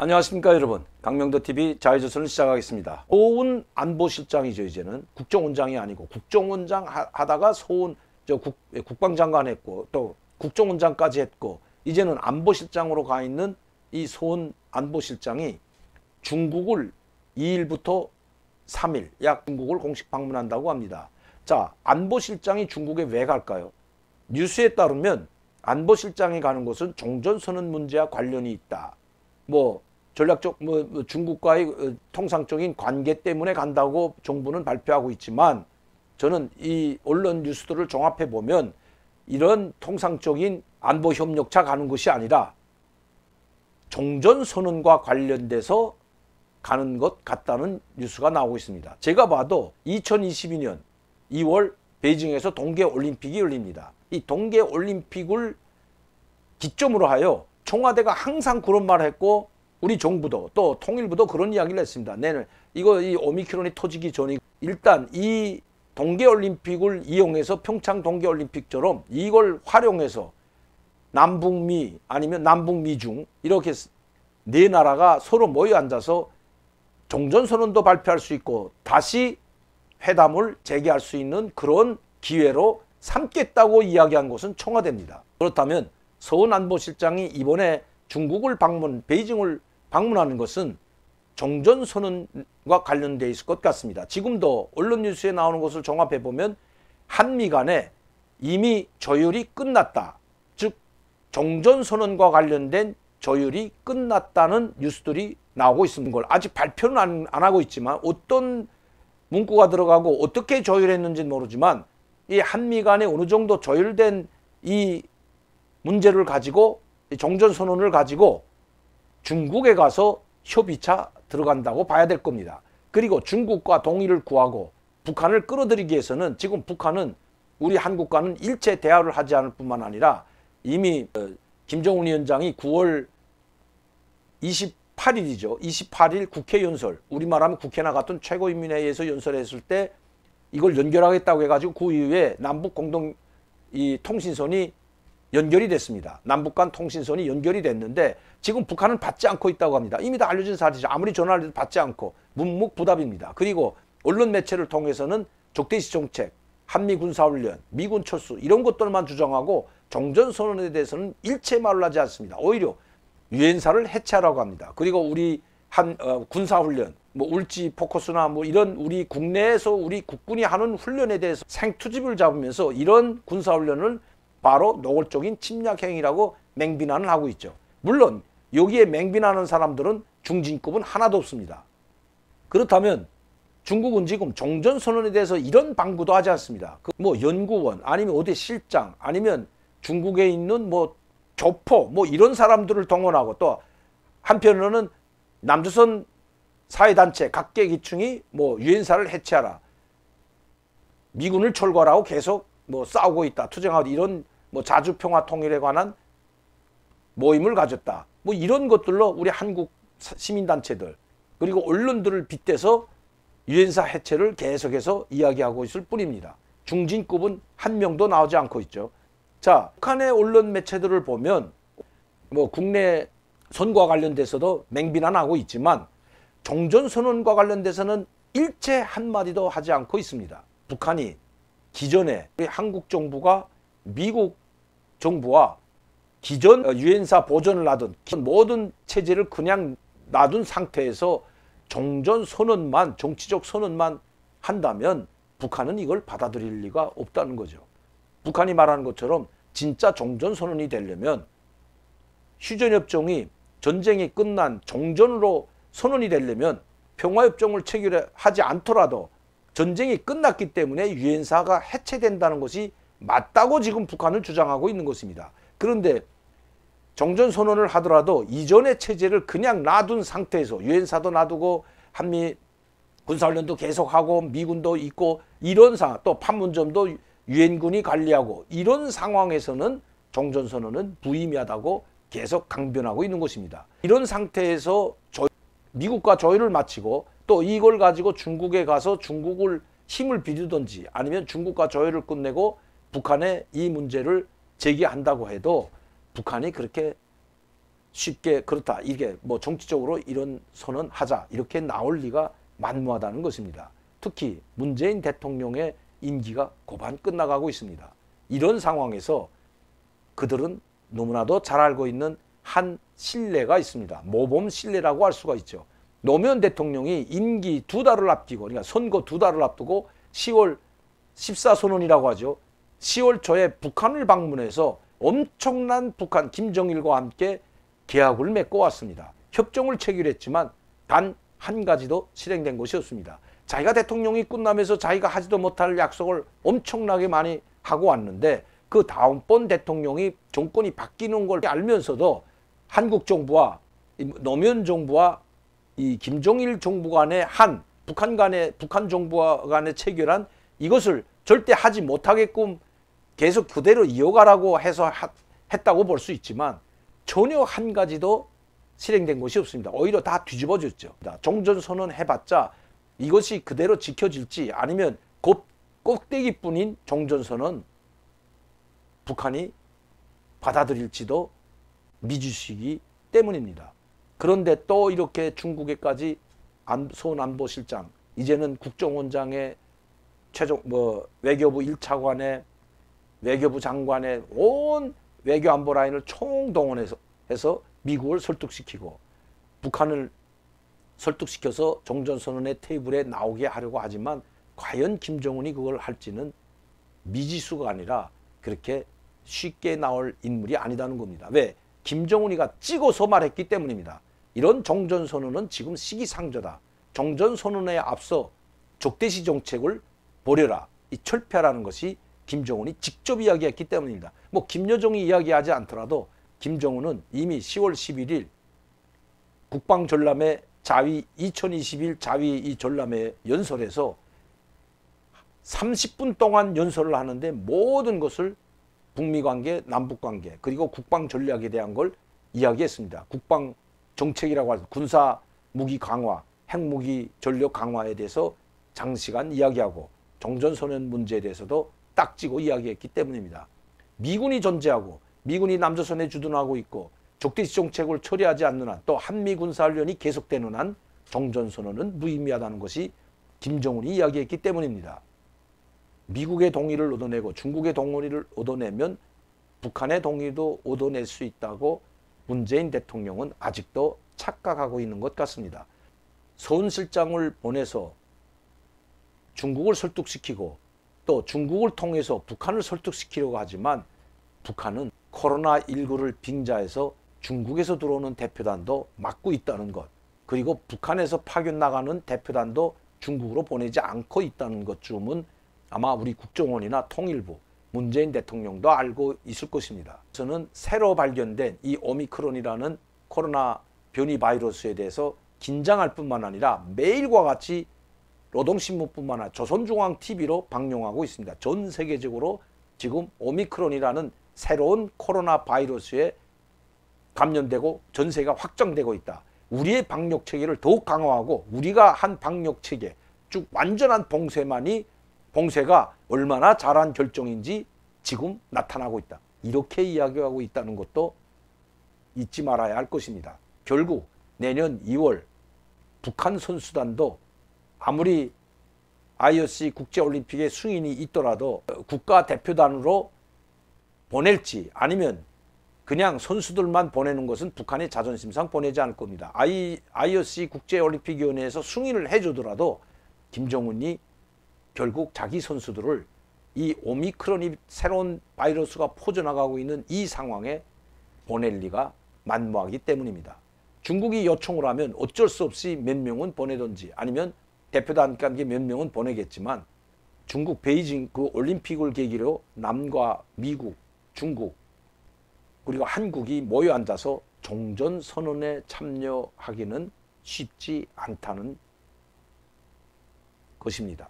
안녕하십니까 여러분. 강명도TV 자유조선을 시작하겠습니다. 소은 안보실장이죠. 이제는 국정원장이 아니고 국정원장 하다가 소은 국방장관 했고 또 국정원장까지 했고 이제는 안보실장으로 가 있는 이 소은 안보실장이 중국을 2일부터 3일 약 중국을 공식 방문한다고 합니다. 자, 안보실장이 중국에 왜 갈까요? 뉴스에 따르면 안보실장이 가는 곳은 종전선언 문제와 관련이 있다. 전략적 중국과의 통상적인 관계 때문에 간다고 정부는 발표하고 있지만 저는 이 언론 뉴스들을 종합해 보면 이런 통상적인 안보 협력차 가는 것이 아니라 종전선언과 관련돼서 가는 것 같다는 뉴스가 나오고 있습니다. 제가 봐도 2022년 2월 베이징에서 동계올림픽이 열립니다. 이 동계올림픽을 기점으로 하여 청와대가 항상 그런 말을 했고 우리 정부도 또 통일부도 그런 이야기를 했습니다. 이 오미크론이 터지기 전에 일단 이 동계올림픽을 이용해서 평창 동계올림픽처럼 이걸 활용해서 남북미 아니면 남북미중 이렇게 네 나라가 서로 모여 앉아서 종전선언도 발표할 수 있고 다시 회담을 재개할 수 있는 그런 기회로 삼겠다고 이야기한 것은 청와대입니다. 그렇다면 서훈 안보실장이 이번에 중국을 베이징을 방문하는 것은 종전선언과 관련되어 있을 것 같습니다. 지금도 언론 뉴스에 나오는 것을 종합해 보면 한미 간에 이미 조율이 끝났다. 즉 종전선언과 관련된 조율이 끝났다는 뉴스들이 나오고 있는 걸 아직 발표는 안 하고 있지만 어떤 문구가 들어가고 어떻게 조율했는지는 모르지만 이 한미 간에 어느 정도 조율된 이 문제를 가지고 종전선언을 가지고 중국에 가서 협의차 들어간다고 봐야 될 겁니다. 그리고 중국과 동의를 구하고 북한을 끌어들이기 위해서는 지금 북한은 우리 한국과는 일체 대화를 하지 않을 뿐만 아니라 이미 김정은 위원장이 9월 28일이죠. 28일 국회 연설, 우리말하면 국회 나갔던 최고인민회의에서 연설했을 때 이걸 연결하겠다고 해가지고 그 이후에 남북 공동 이 통신선이 연결이 됐습니다. 남북 간 통신선이 연결이 됐는데 지금 북한은 받지 않고 있다고 합니다. 이미 다 알려진 사실이죠. 아무리 전화를 해도 받지 않고 묵묵부답입니다. 그리고 언론 매체를 통해서는 적대시 정책, 한미 군사훈련, 미군 철수 이런 것들만 주장하고 종전선언에 대해서는 일체 말을 하지 않습니다. 오히려 유엔사를 해체하라고 합니다. 그리고 우리 군사훈련, 울지 포커스나 이런 우리 국내에서 우리 국군이 하는 훈련에 대해서 생투집을 잡으면서 이런 군사훈련을 바로 노골적인 침략행위라고 맹비난을 하고 있죠. 물론 여기에 맹비난하는 사람들은 중진급은 하나도 없습니다. 그렇다면 중국은 지금 종전선언에 대해서 이런 방구도 하지 않습니다. 연구원 아니면 어디 실장 아니면 중국에 있는 교포 이런 사람들을 동원하고 또 한편으로는 남조선 사회단체 각계 기층이 유엔사를 해체하라, 미군을 철거하라고 계속 싸우고 있다, 투쟁하고 이런 자주평화 통일에 관한 모임을 가졌다. 이런 것들로 우리 한국 시민단체들 그리고 언론들을 빗대서 유엔사 해체를 계속해서 이야기하고 있을 뿐입니다. 중진급은 한 명도 나오지 않고 있죠. 자, 북한의 언론 매체들을 보면 국내 선거와 관련돼서도 맹비난하고 있지만 종전선언과 관련돼서는 일체 한마디도 하지 않고 있습니다. 북한이 기존에 우리 한국 정부가 미국 정부와 기존 유엔사 보전을 놔둔 모든 체제를 그냥 놔둔 상태에서 종전선언만 정치적 선언만 한다면 북한은 이걸 받아들일 리가 없다는 거죠. 북한이 말하는 것처럼 진짜 종전선언이 되려면 휴전협정이 전쟁이 끝난 종전으로 선언이 되려면 평화협정을 체결하지 않더라도 전쟁이 끝났기 때문에 유엔사가 해체된다는 것이 맞다고 지금 북한은 주장하고 있는 것입니다. 그런데 종전선언을 하더라도 이전의 체제를 그냥 놔둔 상태에서 유엔사도 놔두고 한미 군사훈련도 계속하고 미군도 있고 이런 상황, 또 판문점도 유엔군이 관리하고 이런 상황에서는 종전선언은 무의미하다고 계속 강변하고 있는 것입니다. 이런 상태에서 미국과 조율을 마치고 또 이걸 가지고 중국에 가서 중국을 힘을 빌리든지 아니면 중국과 조율을 끝내고 북한의 이 문제를 제기한다고 해도 북한이 그렇게 쉽게 그렇다. 이게 뭐 정치적으로 이런 선언하자. 이렇게 나올 리가 만무하다는 것입니다. 특히 문재인 대통령의 임기가 고반 끝나가고 있습니다. 이런 상황에서 그들은 너무나도 잘 알고 있는 한 신뢰가 있습니다. 모범 신뢰라고 할 수가 있죠. 노무현 대통령이 임기 2달을 앞두고, 그러니까 선거 2달을 앞두고 10월 14선언이라고 하죠. 10월 초에 북한을 방문해서 엄청난 북한 김정일과 함께 계약을 맺고 왔습니다. 협정을 체결했지만 단 한 가지도 실행된 것이 없습니다. 자기가 대통령이 끝나면서 자기가 하지도 못할 약속을 엄청나게 많이 하고 왔는데 그 다음번 대통령이 정권이 바뀌는 걸 알면서도 한국 정부와 노무현 정부와 이 김정일 정부 간의 북한 정부와 간에 체결한 이것을 절대 하지 못하게끔 계속 그대로 이어가라고 해서 했다고 볼 수 있지만 전혀 한 가지도 실행된 것이 없습니다. 오히려 다 뒤집어졌죠. 종전선언 해봤자 이것이 그대로 지켜질지 아니면 꼭대기뿐인 종전선언 북한이 받아들일지도 미지수이기 때문입니다. 그런데 또 이렇게 중국에까지 손안보실장, 이제는 국정원장의 최종 외교부 1차관에 외교부 장관의 온 외교안보 라인을 총동원해서 미국을 설득시키고 북한을 설득시켜서 종전선언의 테이블에 나오게 하려고 하지만 과연 김정은이 그걸 할지는 미지수가 아니라 그렇게 쉽게 나올 인물이 아니다는 겁니다. 왜? 김정은이가 찍어서 말했기 때문입니다. 이런 종전선언은 지금 시기상조다. 종전선언에 앞서 적대시 정책을 버려라. 이 철폐라는 것이 김정은이 직접 이야기했기 때문입니다. 뭐 김여정이 이야기하지 않더라도 김정은은 이미 10월 11일 국방전람회 자위 2021 자위 이 전람회 연설에서 30분 동안 연설을 하는데 모든 것을 북미관계, 남북관계 그리고 국방전략에 대한 걸 이야기했습니다. 국방정책이라고 해서 군사무기 강화, 핵무기 전력 강화에 대해서 장시간 이야기하고 종전선언 문제에 대해서도 딱지고 이야기했기 때문입니다. 미군이 존재하고 미군이 남조선에 주둔하고 있고 적대시 정책을 처리하지 않는 한 또 한미군사훈련이 계속되는 한 종전선언은 무의미하다는 것이 김정은이 이야기했기 때문입니다. 미국의 동의를 얻어내고 중국의 동의를 얻어내면 북한의 동의도 얻어낼 수 있다고 문재인 대통령은 아직도 착각하고 있는 것 같습니다. 선 실장을 보내서 중국을 설득시키고 또 중국을 통해서 북한을 설득시키려고 하지만 북한은 코로나19를 빙자해서 중국에서 들어오는 대표단도 막고 있다는 것, 그리고 북한에서 파견 나가는 대표단도 중국으로 보내지 않고 있다는 것쯤은 아마 우리 국정원이나 통일부, 문재인 대통령도 알고 있을 것입니다. 저는 새로 발견된 이 오미크론이라는 코로나 변이 바이러스에 대해서 긴장할 뿐만 아니라 매일과 같이 노동신문뿐만 아니라 조선중앙TV로 방영하고 있습니다. 전 세계적으로 지금 오미크론이라는 새로운 코로나 바이러스에 감염되고 전 세계가 확정되고 있다. 우리의 방역체계를 더욱 강화하고 우리가 한 방역체계, 쭉 완전한 봉쇄가 얼마나 잘한 결정인지 지금 나타나고 있다. 이렇게 이야기하고 있다는 것도 잊지 말아야 할 것입니다. 결국 내년 2월 북한 선수단도 아무리 IOC 국제올림픽에 승인이 있더라도 국가대표단으로 보낼지 아니면 그냥 선수들만 보내는 것은 북한의 자존심상 보내지 않을 겁니다. IOC 국제올림픽위원회에서 승인을 해주더라도 김정은이 결국 자기 선수들을 이 오미크론이 새로운 바이러스가 퍼져나가고 있는 이 상황에 보낼 리가 만무하기 때문입니다. 중국이 요청을 하면 어쩔 수 없이 몇 명은 보내든지 아니면 대표단과 함께 몇 명은 보내겠지만 중국 베이징 그 올림픽을 계기로 남과 미국, 중국 그리고 한국이 모여 앉아서 종전선언에 참여하기는 쉽지 않다는 것입니다.